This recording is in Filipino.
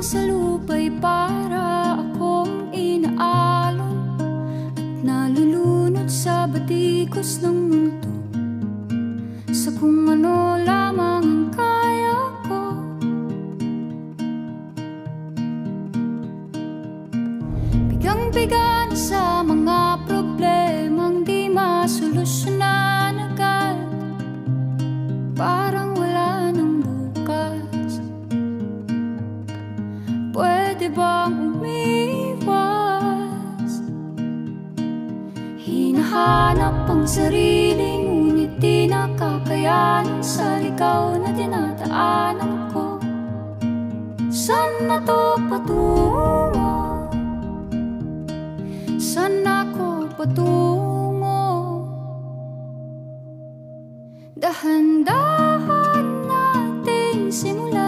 sa lupa'y para akong inaalon at nalulunod sa batikos ng mundo, sa kung ano lamang ang kaya ko. Bigang-biga na sa mga problemang di masolusyonan agad, parang wala nang bukas. Pwede bang umiwas? Hinahanap ang sarili, ngunit di nakakayanan sa ligaw na dinadaanan ko. Saan na to patungo? Saan ako patungo? Dahan-dahan nating simulan